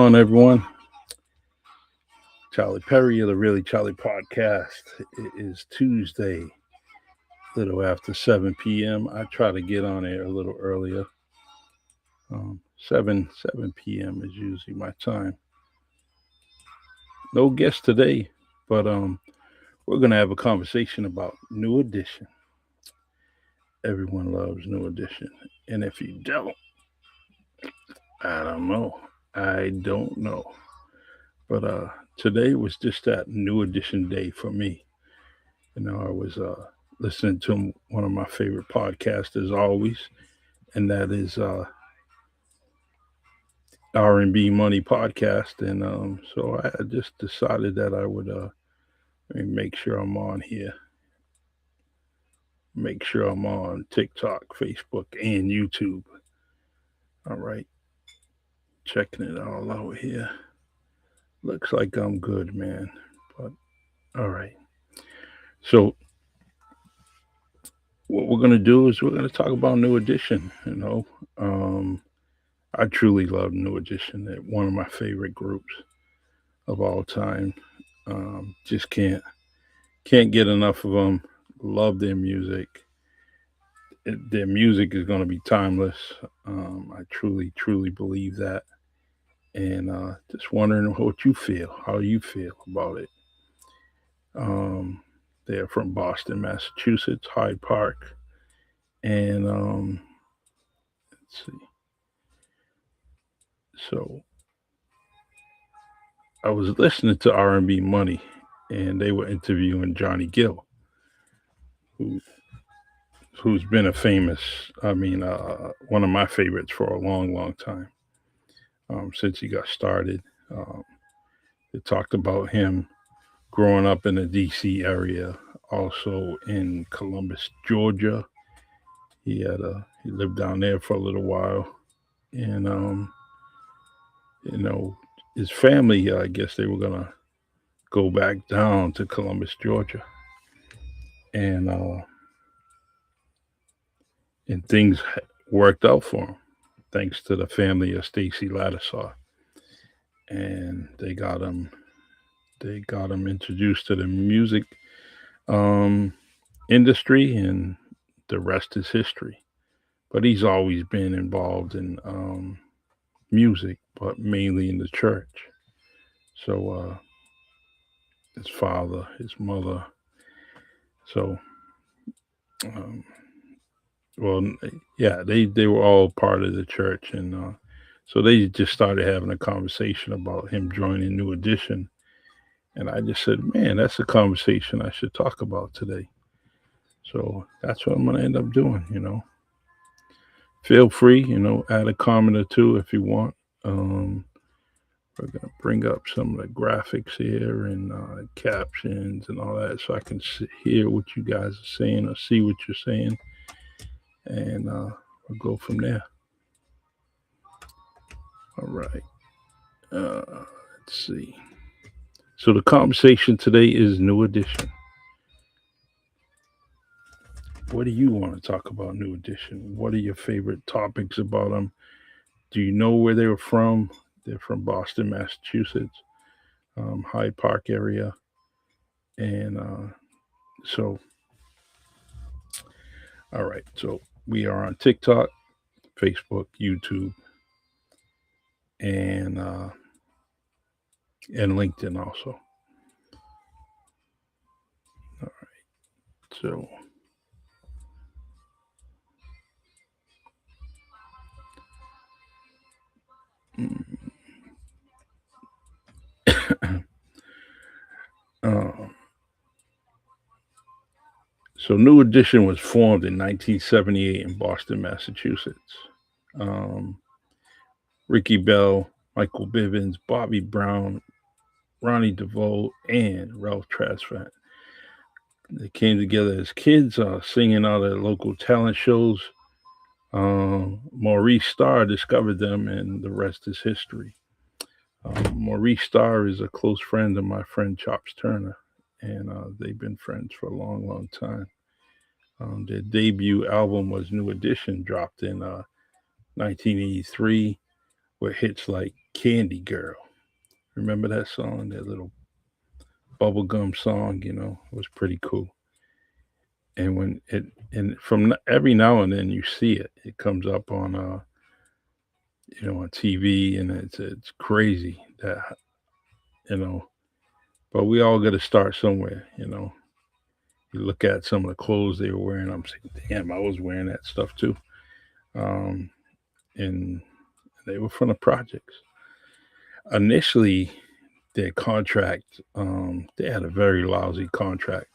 on, everyone? Charlie Perry of the Really Charlie podcast. It is Tuesday, a little after 7 p.m. I try to get on air a little earlier. 7 p.m. is usually my time. No guest today, but we're gonna have a conversation about New Edition. Everyone loves New Edition, and if you don't, I don't know. I don't know. But today was just that New Edition day for me. I was listening to one of my favorite podcasts as always, and that is R&B Money podcast. And so I just decided that I would make sure I'm on here, make sure I'm on TikTok, Facebook, and YouTube. All right, checking it all out here. Looks like I'm good, man. But all right, so what we're gonna do is we're gonna talk about New Edition. I truly love New Edition. They're one of my favorite groups of all time. Just can't get enough of them. Love their music. Their music is going to be timeless. I truly believe that. And just wondering what you feel, how you feel about it. They're from Boston, Massachusetts, Hyde Park, and let's see. So I was listening to R&B Money, and they were interviewing Johnny Gill, who who's been a famous, one of my favorites for a long time, since he got started. They talked about him growing up in the D.C. area, also in Columbus, Georgia. He lived down there for a little while, and you know, his family, I guess they were gonna go back down to Columbus, Georgia, and things worked out for him thanks to the family of Stacy Lattisaw, and they got him introduced to the music um, industry, and the rest is history. But he's always been involved in music, but mainly in the church. So his father, his mother, so um, well, yeah, they were all part of the church, and so they just started having a conversation about him joining New Edition, and I just said, man, that's a conversation I should talk about today. So that's what I'm gonna end up doing. Feel free, add a comment or two if you want. Um, we're gonna bring up some of the graphics here and captions and all that, so I can hear what you guys are saying or see what you're saying, and we'll go from there. All right. Let's see. So the conversation today is New Edition. What do you want to talk about New Edition? What are your favorite topics about them? Do you know where they were from? They're from Boston, Massachusetts, Hyde Park area, and so all right. So we are on TikTok, Facebook, YouTube, and LinkedIn also. All right. So mm, uh, so New Edition was formed in 1978 in Boston, Massachusetts. Um, Ricky Bell, Michael Bivins, Bobby Brown, Ronnie DeVoe, and Ralph Tresvant. They came together as kids, singing out at local talent shows. Maurice Starr discovered them, and the rest is history. Maurice Starr is a close friend of my friend Chops Turner, and they've been friends for a long time. Their debut album was New Edition, dropped in 1983. with hits like Candy Girl. Remember that song? That little bubblegum song, it was pretty cool. And when it and from every now and then you see it, it comes up on on TV, and it's crazy that you know. But we all got to start somewhere. You look at some of the clothes they were wearing. I'm saying, damn, I was wearing that stuff too. Um, and they were from the projects. Initially, their contract, they had a very lousy contract.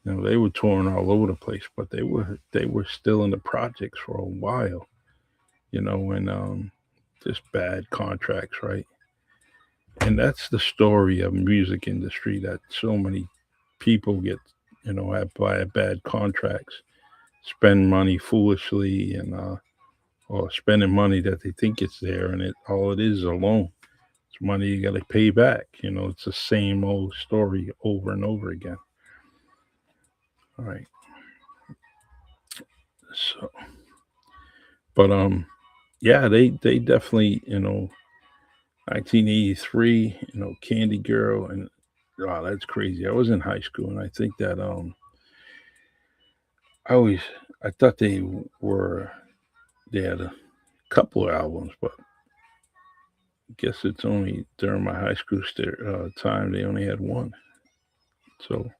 They were touring all over the place, but they were still in the projects for a while. And just bad contracts, right? And that's the story of music industry, that so many people get have bad contracts, spend money foolishly, and or spending money that they think it's there, and it is a loan. It's money you got to pay back. It's the same old story over and over again. All right. So, but yeah, they definitely 1983, Candy Girl, and wow, that's crazy. I was in high school, and I think that I always I thought they had a couple of albums, but I guess it's only during my high school time they only had one. So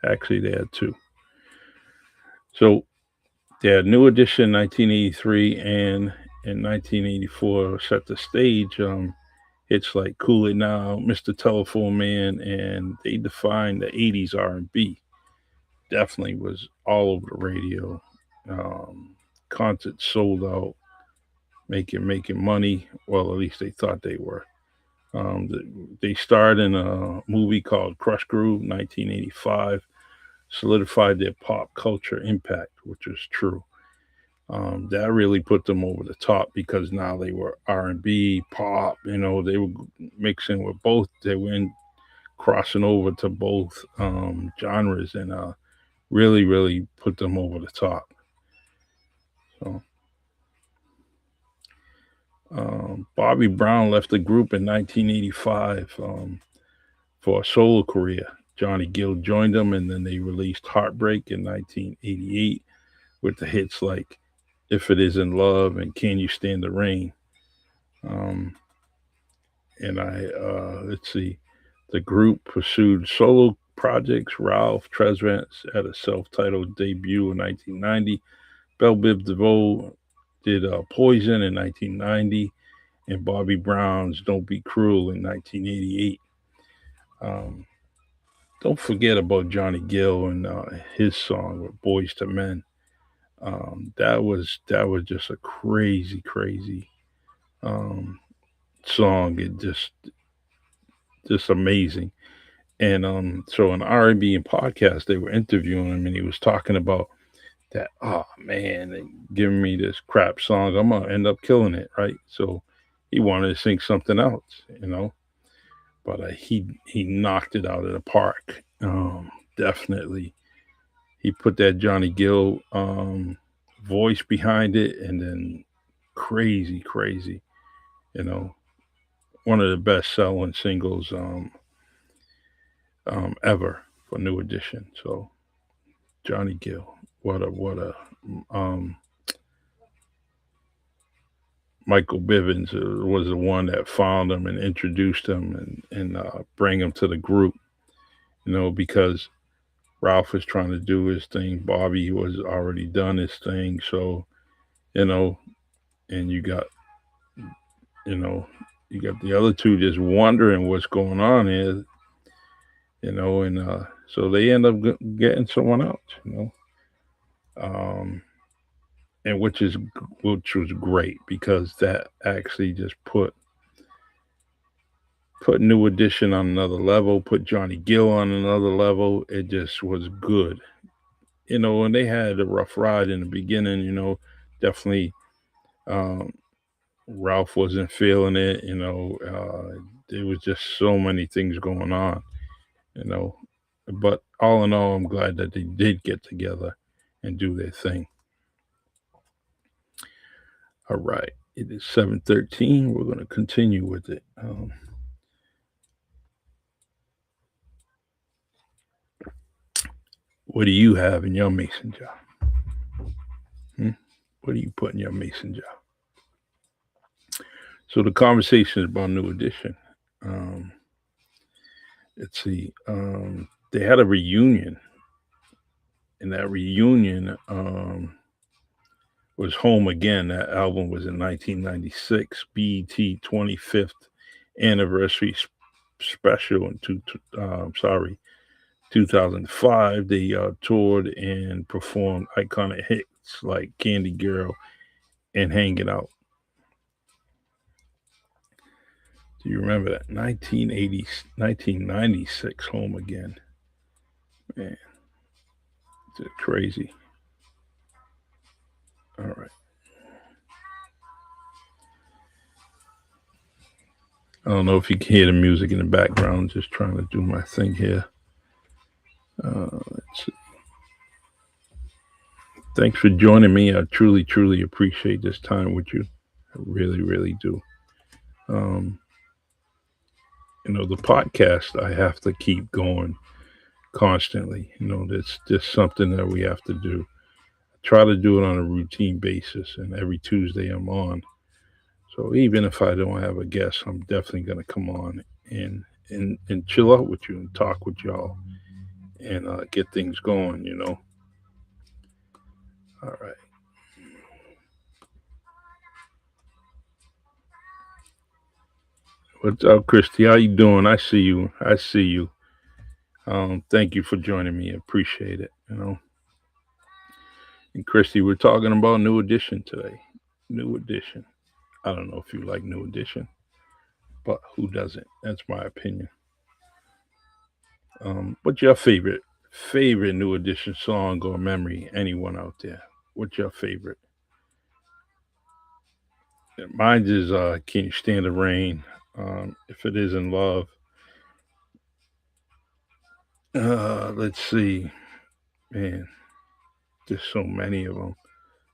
actually, they had two. So they had New Edition 1983, and in 1984 set the stage. It's like Cool It Now, Mr. Telephone Man, and they defined the '80s R&B. Definitely was all over the radio. Concerts sold out, making money. Well, at least they thought they were. They starred in a movie called Crush Groove, 1985, solidified their pop culture impact, which was true. That really put them over the top because now they were R&B, pop. They were mixing with both. They were crossing over to both genres, and really, really put them over the top. So, Bobby Brown left the group in 1985 for a solo career. Johnny Gill joined them, and then they released Heartbreak in 1988 with the hits like If It Isn't Love and Can You Stand the Rain. Um, and let's see, the group pursued solo projects. Ralph Tresvant had a self-titled debut in 1990. Belle Biv DeVoe did Poison in 1990, and Bobby Brown's Don't Be Cruel in 1988. Um, don't forget about Johnny Gill and his song with Boys to Men. That was just a crazy, crazy um, song. It just amazing. And so on R&B and podcast, they were interviewing him, and he was talking about that. Oh man, they giving me this crap song. I'm gonna end up killing it, right? So he wanted to sing something else. But he knocked it out of the park. Definitely, he put that Johnny Gill voice behind it, and then crazy, crazy. You know, one of the best selling singles ever for New Edition. So Johnny Gill, what a um, Michael Bivins was the one that found him and introduced him and bring him to the group. Because Ralph was trying to do his thing, Bobby was already done his thing. So you know, and you know you got the other two just wondering what's going on here. And so they end up getting someone else. Um, and which was great because that actually just put New Edition on another level, put Johnny Gill on another level. It just was good. And they had a rough ride in the beginning. Definitely. Um, Ralph wasn't feeling it. There was just so many things going on. You know, but all in all, I'm glad that they did get together and do their thing. All right. It is 7:13. We're going to continue with it. What do you have in your mason jar? Hmm? What do you put in your mason jar? So the conversation is about New Edition. Um, let's see. They had a reunion, and that reunion was Home Again. That album was in 1996, BET 25th anniversary special in 2005. They toured and performed iconic hits like Candy Girl and Hanging Out. Do you remember that? 1996 Home Again. Man, it's crazy. All right. I don't know if you can hear the music in the background. Just trying to do my thing here. Let's see. Thanks for joining me. I truly, truly appreciate this time with you. I really, really do. Um, the podcast, I have to keep going constantly. That's just something that we have to do. I try to do it on a routine basis, and every Tuesday I'm on. So even if I don't have a guest, I'm definitely going to come on and chill out with you and talk with y'all and get things going. All right. What's up, Christy? How you doing? I see you. I see you. Thank you for joining me. I appreciate it. And Christy, we're talking about New Edition today. New Edition. I don't know if you like New Edition, but who doesn't? That's my opinion. What's your favorite New Edition song or memory? Anyone out there? What's your favorite? Mine is "Can't You Stand the Rain." If it isn't love, let's see, man. There's so many of them,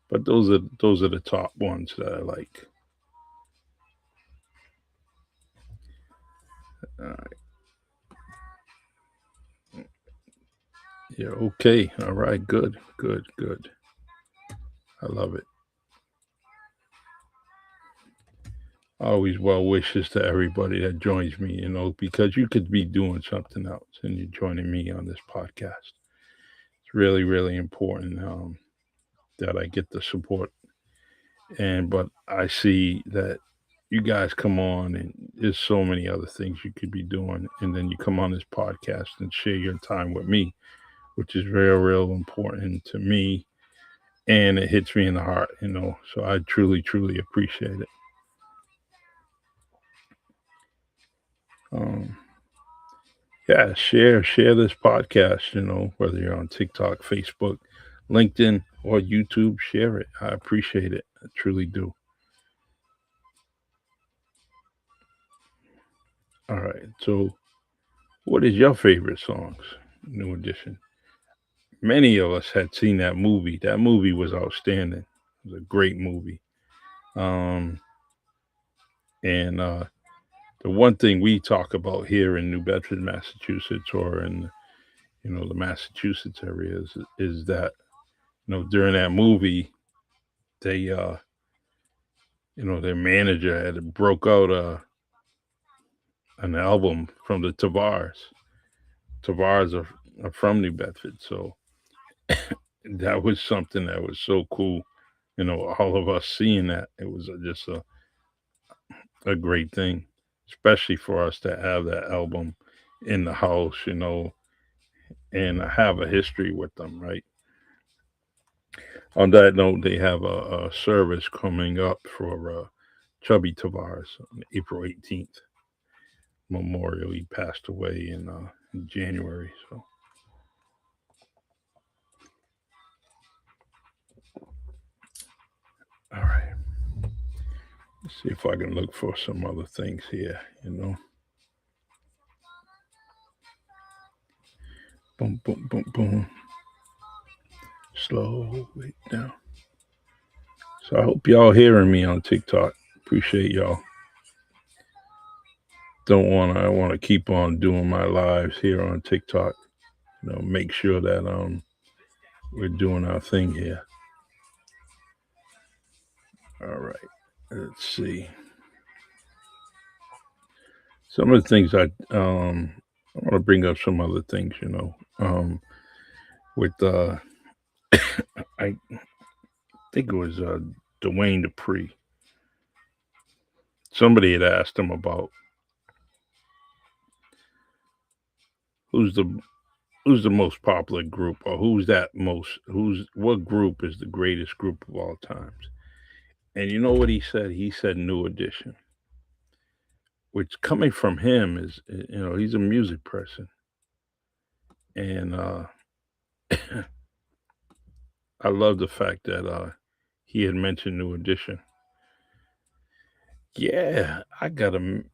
but those are the top ones that I like. Uh, yeah. Okay. All right. Good. Good. Good. I love it. Always well wishes to everybody that joins me. Because you could be doing something else and you're joining me on this podcast. It's really, really important that I get the support. But I see that you guys come on and there's so many other things you could be doing. And then you come on this podcast and share your time with me, which is real, real important to me. And it hits me in the heart. So I truly, truly appreciate it. Um, yeah, share this podcast, whether you're on TikTok, Facebook, LinkedIn, or YouTube, share it. I appreciate it. I truly do. All right. So what is your favorite songs? New Edition. Many of us had seen that movie. That movie was outstanding. It was a great movie. Um, and the one thing we talk about here in New Bedford, Massachusetts, or in the Massachusetts area is that during that movie they their manager had broke out an album from the Tavars. Tavars are from New Bedford, so that was something that was so cool. All of us seeing that, it was just a great thing, especially for us to have that album in the house, and have a history with them, right? On that note, they have a service coming up for Chubby Tavares on April 18th. Memorial. He passed away in January. So, all right. Let's see if I can look for some other things here. Boom, boom, boom, boom. Slow it down. So I hope y'all hearing me on TikTok. Appreciate y'all. Don't want to. I want to keep on doing my lives here on TikTok. Make sure that we're doing our thing here. All right. Let's see. Some of the things I want to bring up some other things. With I think it was Dwayne Dupree. Somebody had asked him about who's the who's the most popular group, or who's what group is the greatest group of all times. And you know what he said? He said New Edition, which coming from him is, he's a music person. And I love the fact that he had mentioned New Edition. Yeah, you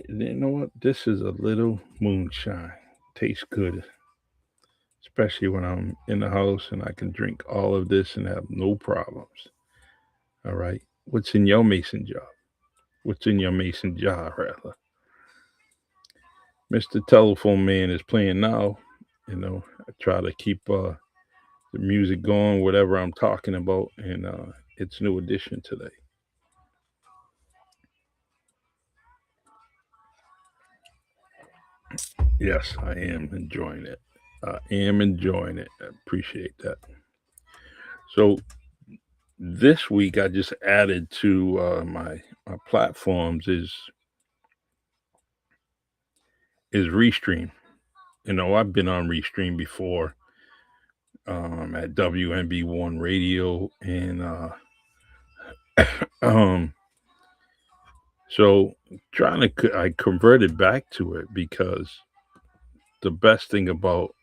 know what? This is a little moonshine. Tastes good, especially when I'm in the house and I can drink all of this and have no problems. All right. What's in your mason jar? What's in your mason jar, rather? Mr. Telephone Man is playing now. I try to keep the music going, whatever I'm talking about, and it's New Edition today. Yes, I am enjoying it. I am enjoying it. I appreciate that. So this week, I just added to my platforms is Restream. I've been on Restream before at WNB1 Radio, and um, so I converted back to it because the best thing about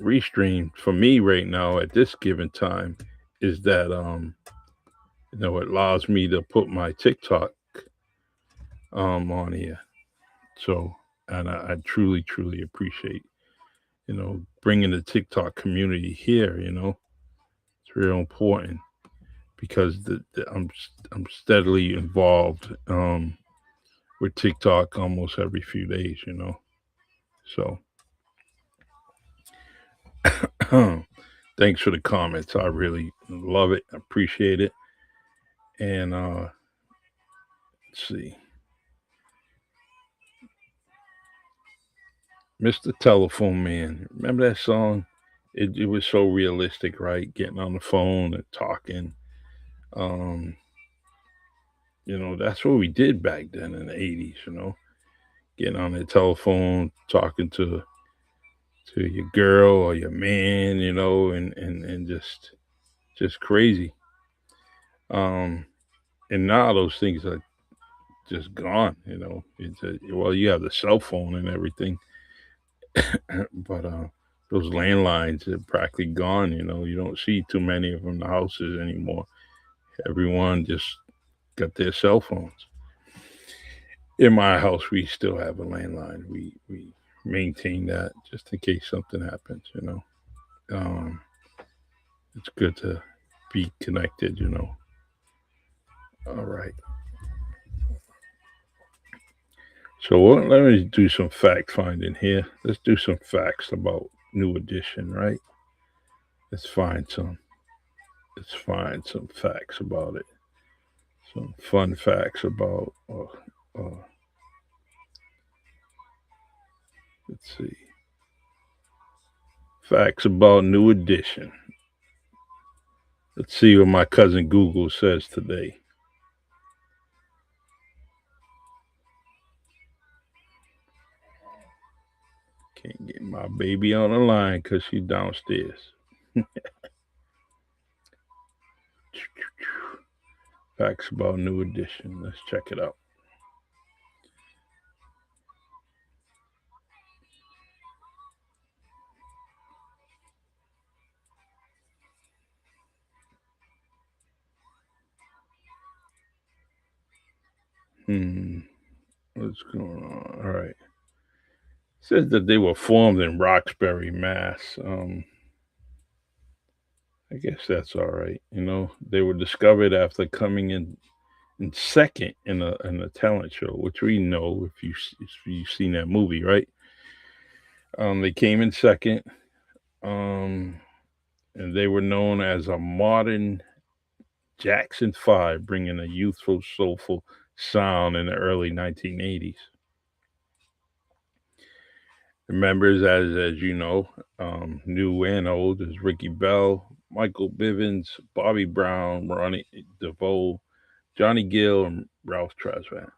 Restream for me right now at this given time is that it allows me to put my TikTok on here. So, and I truly truly appreciate bringing the TikTok community here. It's real important because I'm steadily involved with TikTok almost every few days. So thanks for the comments. I really love it. Appreciate it. And let's see, Mr. Telephone Man. Remember that song? It was so realistic, right? Getting on the phone and talking. Um, that's what we did back then in the 80s. Getting on the telephone, talking to your girl or your man, and just crazy. Um, and now those things are just gone. Well, you have the cell phone and everything, but those landlines are practically gone. You don't see too many of them in the houses anymore. Everyone just got their cell phones. In my house, we still have a landline. We maintain that just in case something happens. Um, it's good to be connected. All right. So let me do some fact finding here. Let's do some facts about New Edition, right? Let's find some. Let's find some facts about it. Some fun facts about. Let's see. Facts about New Edition. Let's see what my cousin Google says today. Can't get my baby on the line because she's downstairs. Facts about New Edition. Let's check it out. Hmm. What's going on? All right. It says that they were formed in Roxbury, Mass. I guess that's all right. They were discovered after coming in second in a talent show, which we know if you've seen that movie, right? They came in second, um, and they were known as a modern Jackson Five, bringing a youthful, soulful sound in the early 1980s. The members, as you know, new and old, is Ricky Bell, Michael Bivins, Bobby Brown, Ronnie DeVoe, Johnny Gill, and Ralph Tresvant.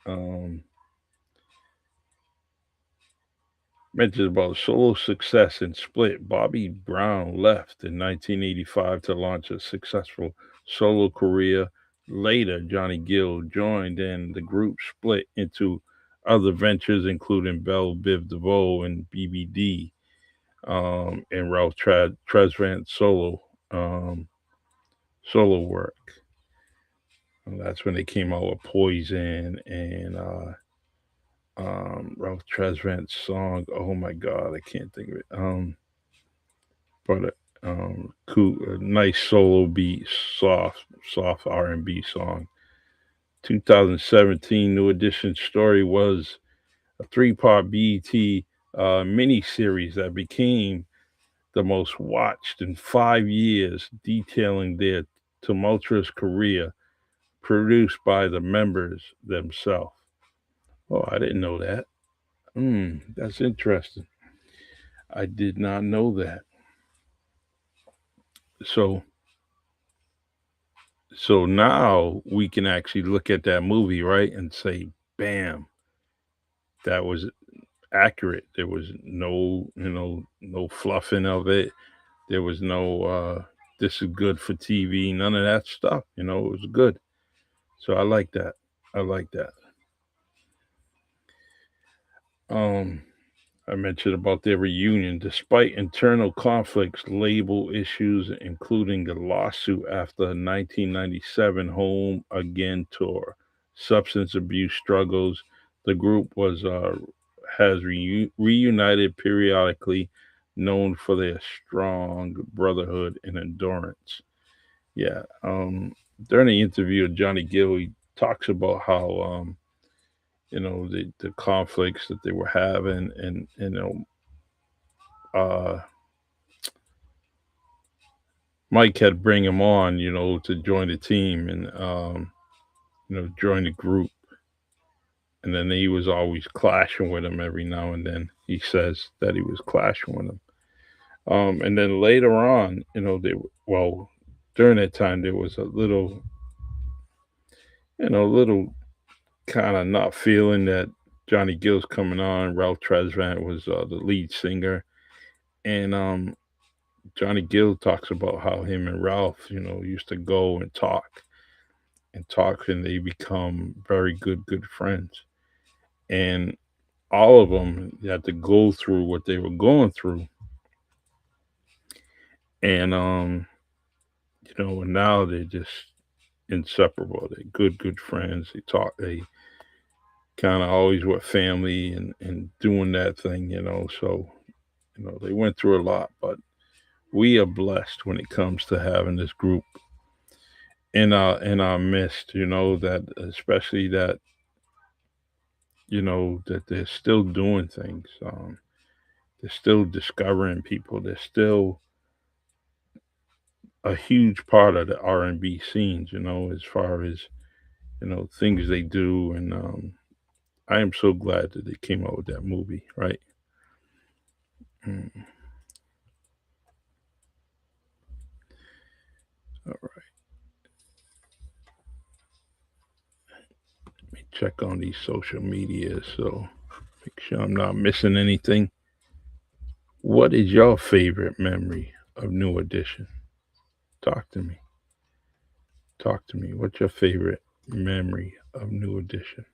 Um, Mentions about solo success in Split. Bobby Brown left in 1985 to launch a successful solo career. Later, Johnny Gill joined, and the group split into other ventures, including Bell Biv DeVoe and BBD, and Ralph Tresvant solo work. And that's when they came out with Poison and Ralph Tresvant's song. Oh my God, I can't think of it. But cool, a nice solo beat, soft R&B song. 2017 New Edition story was a three-part BET mini series that became the most watched in 5 years, detailing their tumultuous career, produced by the members themselves. Oh, I didn't know that. That's interesting. I did not know that. So, so now we can actually look at that movie, right, and say, "Bam, that was accurate." There was no fluffing of it. There was no "this is good for TV." None of that stuff. It was good. So I like that. I like that. Um, I mentioned about their reunion. Despite internal conflicts, label issues, including a lawsuit after the 1997 Home Again tour, substance abuse struggles, the group was has reunited periodically, known for their strong brotherhood and endurance. Yeah. During the interview with Johnny Gill, he talks about how the conflicts that they were having, and uh, Mike had to bring him on, to join the team and join the group. And then he was always clashing with him every now and then. He says that he was clashing with him. And then later on, during that time there was a little kind of not feeling that Johnny Gill's coming on. Ralph Tresvant was the lead singer, and Johnny Gill talks about how him and Ralph, used to go and talk, and they become very good friends. And all of them had to go through what they were going through, and and now they're just inseparable. They're good friends. They talk. They kind of always with family and doing that thing, So they went through a lot, but we are blessed when it comes to having this group in our midst. That especially that they're still doing things. They're still discovering people. They're still a huge part of the R&B scenes. As far as things they do, and I am so glad that they came out with that movie. Right. Mm. All right. Let me check on these social media so make sure I'm not missing anything. What is your favorite memory of New Edition? Talk to me. Talk to me. What's your favorite memory of New Edition?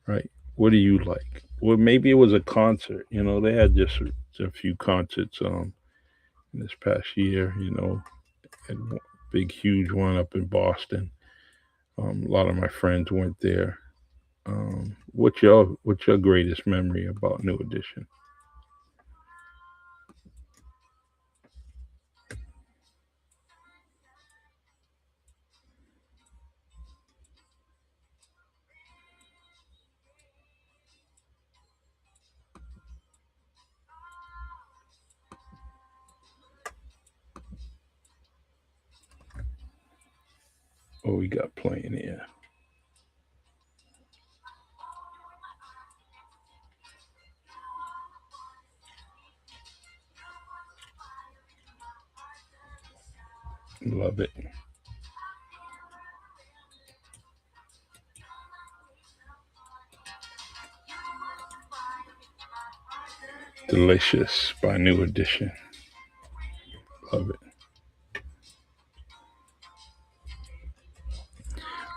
Right. What do you like? Well, maybe it was a concert. They had just a few concerts this past year. Had one big, huge one up in Boston. A lot of my friends went there. What's your greatest memory about New Edition? What we got playing here? Love it. Delicious by New Edition. Love it.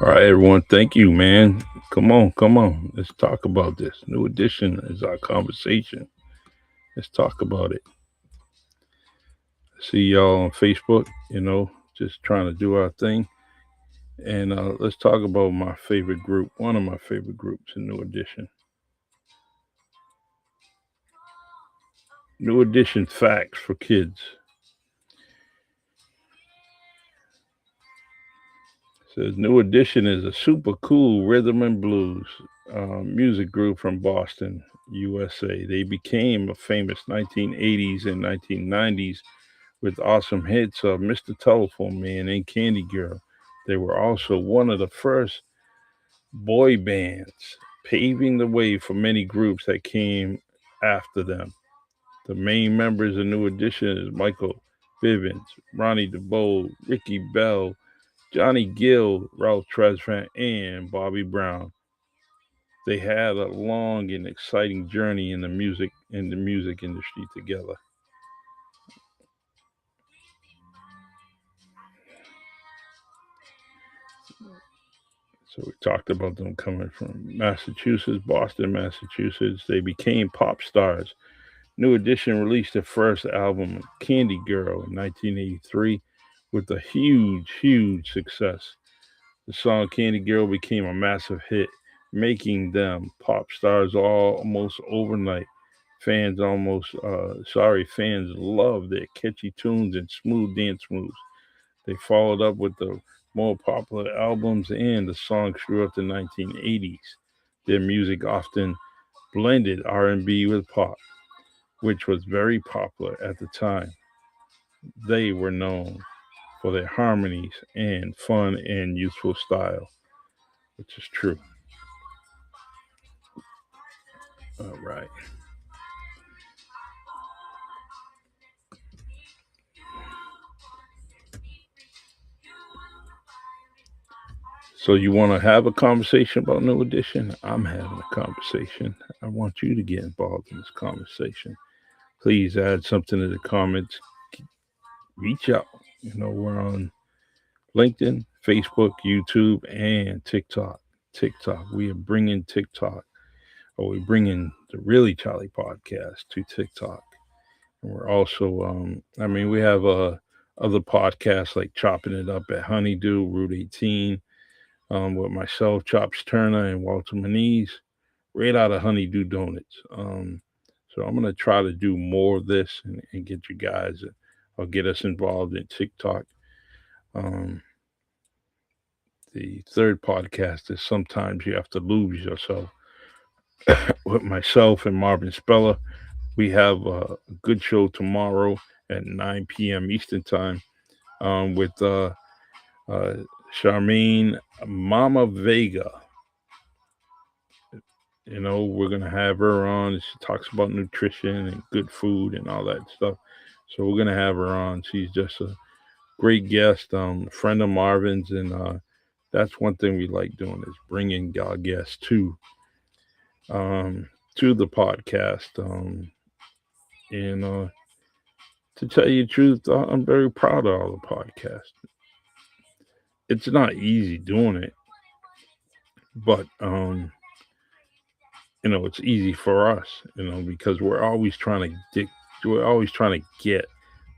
All right, everyone. Thank you, man. Come on, come on. Let's talk about this. New Edition is our conversation. Let's talk about it. See y'all on Facebook, just trying to do our thing. And let's talk about my favorite group, one of my favorite groups in New Edition. New Edition Facts for Kids. Says New Edition is a super cool rhythm and blues music group from Boston, USA. They became a famous 1980s and 1990s with awesome hits of Mr. Telephone Man and Candy Girl. They were also one of the first boy bands, paving the way for many groups that came after them. The main members of New Edition is Michael Bivins, Ronnie DeBow, Ricky Bell, Johnny Gill, Ralph Tresvant, and Bobby Brown. They had a long and exciting journey in the music industry together. So we talked about them coming from Massachusetts, Boston, Massachusetts. They became pop stars. New Edition released their first album, Candy Girl, in 1983 with a huge, huge success. The song Candy Girl became a massive hit, making them pop stars almost overnight. Fans love their catchy tunes and smooth dance moves. They followed up with the more popular albums and the songs throughout the 1980s. Their music often blended R&B with pop, which was very popular at the time. They were known for their harmonies and fun and youthful style, which is true. All right. So you want to have a conversation about New Edition? I'm having a conversation. I want you to get involved in this conversation. Please add something to the comments. Reach out. We're on LinkedIn, Facebook, YouTube, and TikTok. TikTok. We are bringing TikTok, or we're bringing the Really Charlie podcast to TikTok. And we're also, we have other podcasts like Chopping It Up at Honeydew, Route 18, with myself, Chops Turner, and Walter Maniz, right out of Honeydew Donuts. So I'm going to try to do more of this and get you guys, or get us involved in TikTok. Um, the third podcast is Sometimes You Have to Lose Yourself with myself and Marvin Speller. We have a good show tomorrow at 9 p.m. Eastern Time, with uh, Charmaine Mama Vega. We're going to have her on. She talks about nutrition and good food and all that stuff. So we're going to have her on. She's just a great guest, friend of Marvin's. And that's one thing we like doing, is bringing our guests to the podcast. And to tell you the truth, I'm very proud of all the podcasts. It's not easy doing it, but it's easy for us, because we're always trying to get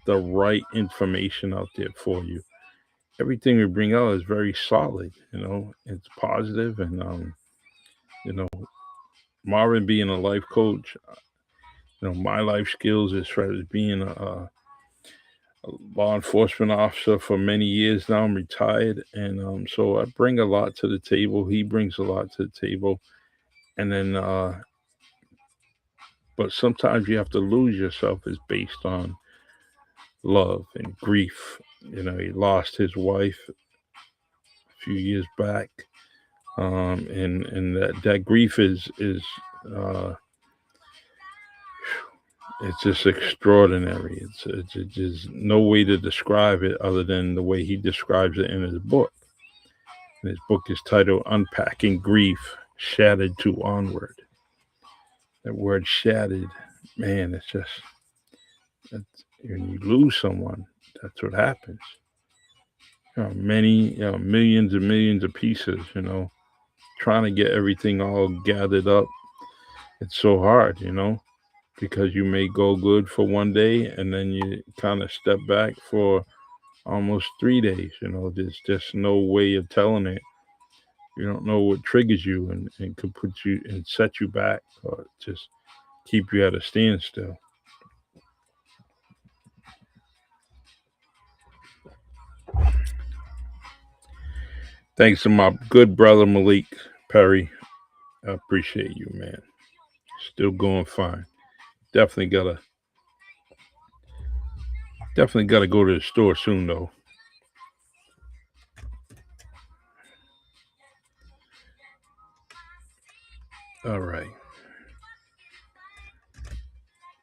the right information out there for you. Everything we bring out is very solid, it's positive. And you know, Marvin being a life coach, my life skills as far as being a law enforcement officer for many years now. I'm retired, and so I bring a lot to the table. He brings a lot to the table, and then but sometimes you have to lose yourself is based on love and grief. He lost his wife a few years back, and that grief is uh, it's just extraordinary. It's just no way to describe it other than the way he describes it in his book. And his book is titled "Unpacking Grief: Shattered to Onward." That word "shattered," man, it's just when you lose someone, that's what happens. Many millions and millions of pieces. Trying to get everything all gathered up. It's so hard. Because you may go good for one day and then you kind of step back for almost 3 days. There's just no way of telling it. You don't know what triggers you and could put you and set you back or just keep you at a standstill. Thanks to my good brother Malik Perry. I appreciate you, man. Still going fine. Definitely gotta definitely gotta go to the store soon though. All right.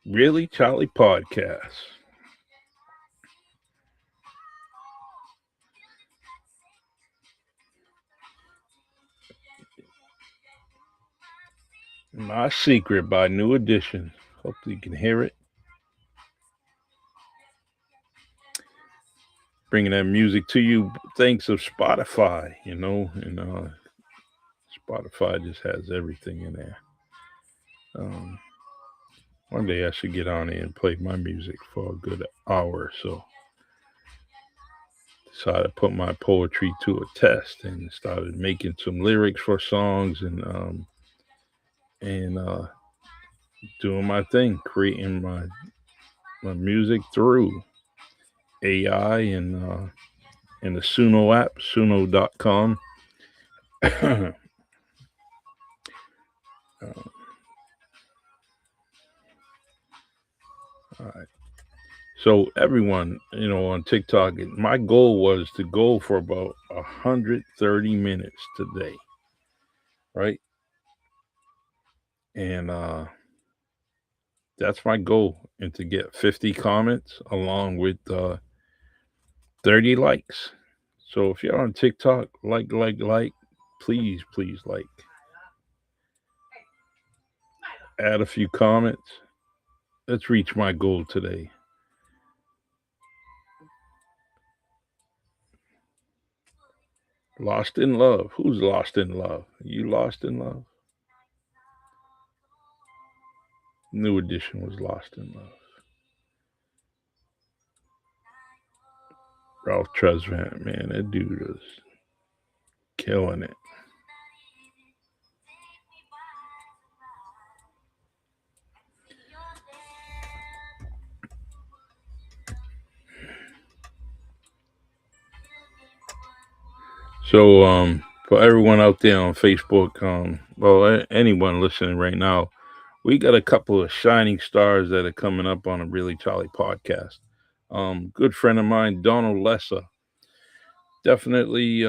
Really, Charlie Podcast. My Secret by New Edition. Hopefully you can hear it. Bringing that music to you thanks of Spotify, and Spotify just has everything in there. Um, One day I should get on there and play my music for a good hour or so. Decided to put my poetry to a test and started making some lyrics for songs and doing my thing, creating my music through AI and the Suno app, suno.com. All right. So everyone, on TikTok, my goal was to go for about 130 minutes today, right? And that's my goal, and to get 50 comments along with 30 likes. So if you're on TikTok, like, please, please like, add a few comments. Let's reach my goal today. Lost in love. Who's lost in love? You lost in love? New Edition was lost in love. Ralph Tresvant, man, that dude was killing it. So, for everyone out there on Facebook, anyone listening right now, we got a couple of shining stars that are coming up on a Really Charlie podcast. Good friend of mine, Donald Lessa, definitely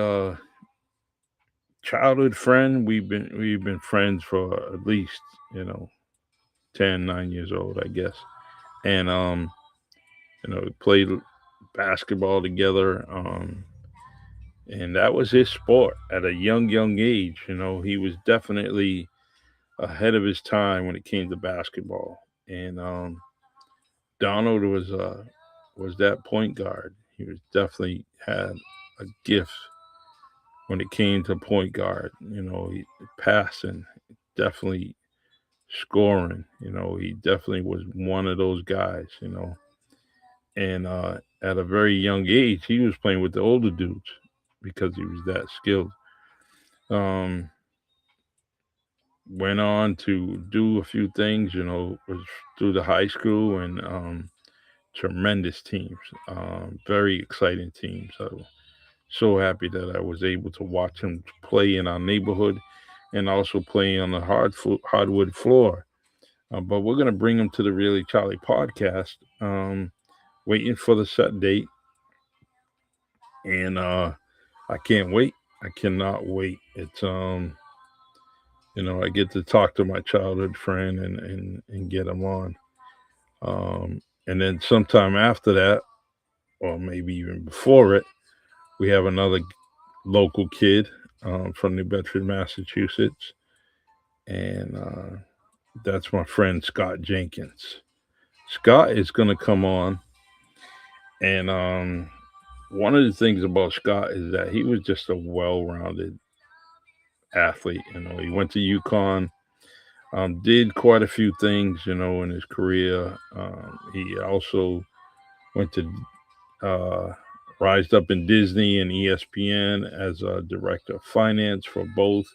childhood friend. We've been friends for at least 9 years old, I guess, and we played basketball together. And that was his sport at a young age. He was definitely ahead of his time when it came to basketball. And Donald was that point guard. He was definitely had a gift when it came to point guard. Passing, definitely scoring. He definitely was one of those guys. And at a very young age, he was playing with the older dudes because he was that skilled. Um, Went on to do a few things, was through the high school and tremendous teams, very exciting teams. So happy that I was able to watch him play in our neighborhood and also play on the hardwood floor. But we're going to bring him to the Really Charlie podcast, waiting for the set date. And I can't wait. I cannot wait. I get to talk to my childhood friend and get him on. And then sometime after that, or maybe even before it, we have another local kid from New Bedford, Massachusetts, and that's my friend Scott Jenkins. Scott is going to come on, and one of the things about Scott is that he was just a well-rounded athlete. He went to UConn, did quite a few things, in his career. He also went to rised up in Disney and ESPN as a director of finance for both,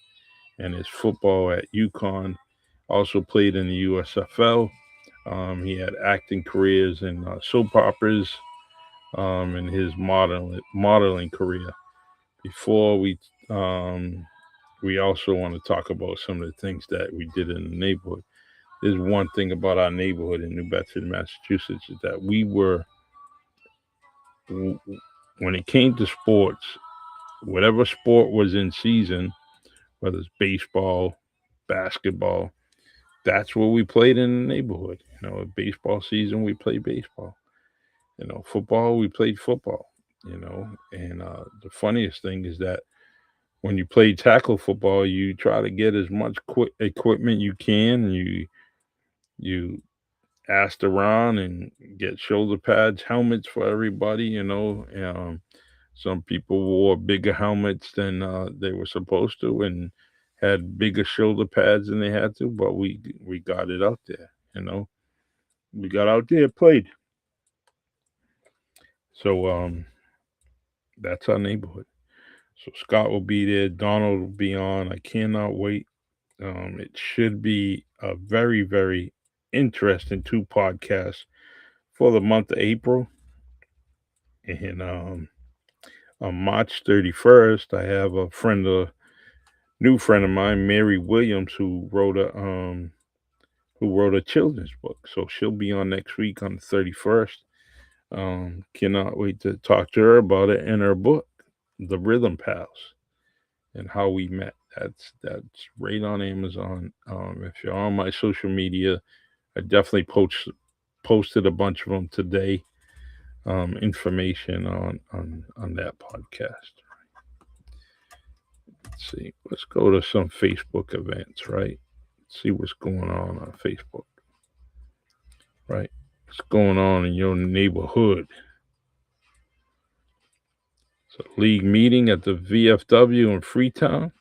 and his football at UConn. Also played in the USFL. He had acting careers in soap operas in his modeling career. Before we also want to talk about some of the things that we did in the neighborhood. There's one thing about our neighborhood in New Bedford, Massachusetts, is that when it came to sports, whatever sport was in season, whether it's baseball, basketball, that's what we played in the neighborhood. Baseball season, we played baseball. Football, we played football. And the funniest thing is that when you play tackle football, you try to get as much equipment you can. You asked around and get shoulder pads, helmets for everybody. Some people wore bigger helmets than they were supposed to, and had bigger shoulder pads than they had to. But we got it out there. We got out there, played. So that's our neighborhood. So Scott will be there. Donald will be on. I cannot wait. It should be a very, very interesting two podcasts for the month of April. And on March 31st, I have a new friend of mine, Mary Williams, who wrote a children's book. So she'll be on next week on the 31st. Cannot wait to talk to her about it and her book, The Rhythm Pals, and how we met. That's right on Amazon. If you're on my social media, I definitely posted a bunch of them today. Information on that podcast. Let's see. Let's go to some Facebook events. Right. See what's going on Facebook. Right. What's going on in your neighborhood? So, league meeting at the VFW in Freetown,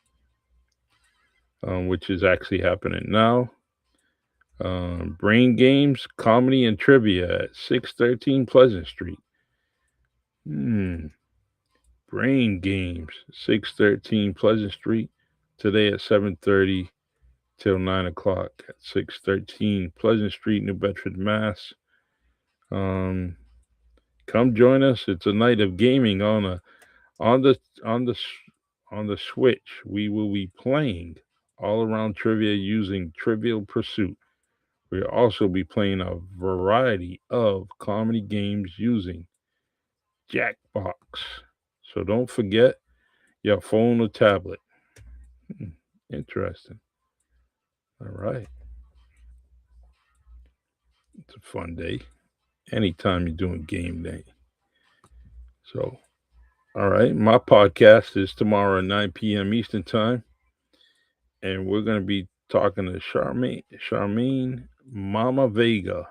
which is actually happening now. Brain games, comedy, and trivia at 613 Pleasant Street. Brain games, 613 Pleasant Street. Today at 7:30 till 9 o'clock at 613 Pleasant Street, New Bedford, Mass. Um, Come join us. It's a night of gaming on the on the on the Switch. We will be playing all around trivia using Trivial Pursuit. We'll also be playing a variety of comedy games using Jackbox. So don't forget your phone or tablet. Hmm, Interesting. All right. It's a fun day. Anytime you're doing game day. So, all right. My podcast is tomorrow at 9 p.m. Eastern Time. And we're going to be talking to Charmaine Mama Vega,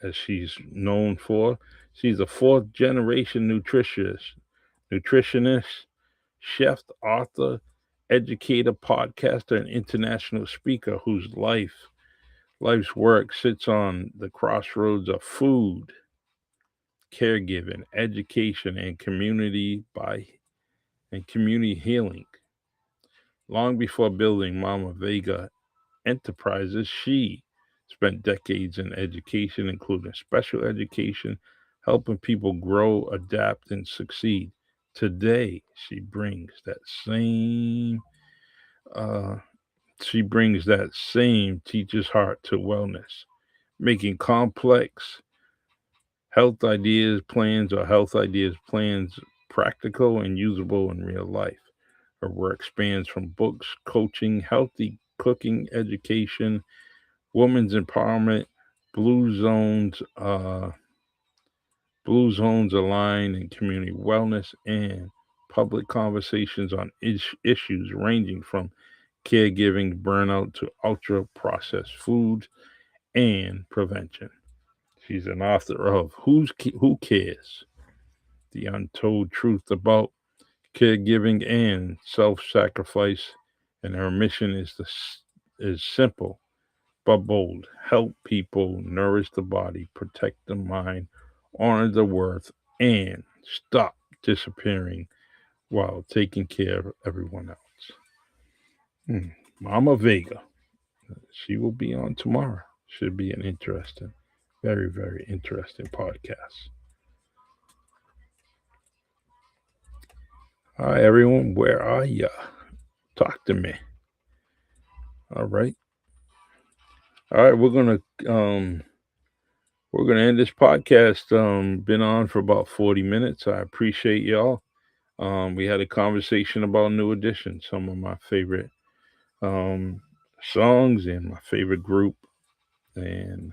as she's known for. She's a fourth generation nutritionist, chef, author, educator, podcaster, and international speaker whose life's work sits on the crossroads of food, caregiving, education, and community healing. Long before building Mama Vega Enterprises, she spent decades in education, including special education, helping people grow, adapt, and succeed. Today, uh, she brings that same teacher's heart to wellness, making complex health ideas plans practical and usable in real life. Her work spans from books, coaching, healthy cooking, education, women's empowerment, blue zones, uh, blue zones align in community wellness, and public conversations on issues ranging from caregiving, burnout to ultra processed foods and prevention. She's an author of Who Cares? The Untold Truth About Caregiving and Self-Sacrifice, and her mission is simple but bold: help people nourish the body, protect the mind, honor the worth, and stop disappearing while taking care of everyone else. Mama Vega, she will be on tomorrow. Should be an interesting, very, very interesting podcast. Hi, everyone. Where are ya? Talk to me. All right. All right. We're gonna end this podcast. Been on for about 40 minutes. I appreciate y'all. We had a conversation about New Edition, some of my favorite um, songs and my favorite group. And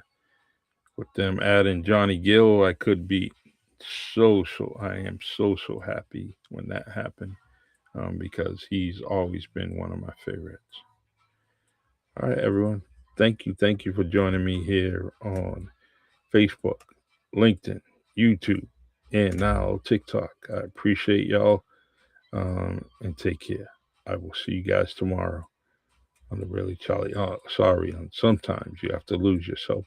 with them adding Johnny Gill, I could be I am so happy when that happened, because he's always been one of my favorites. All right, everyone. Thank you for joining me here on Facebook, LinkedIn, YouTube, and now TikTok. I appreciate y'all, and take care. I will see you guys tomorrow on the Really Charlie. Oh, sorry, on Sometimes You Have to Lose Yourself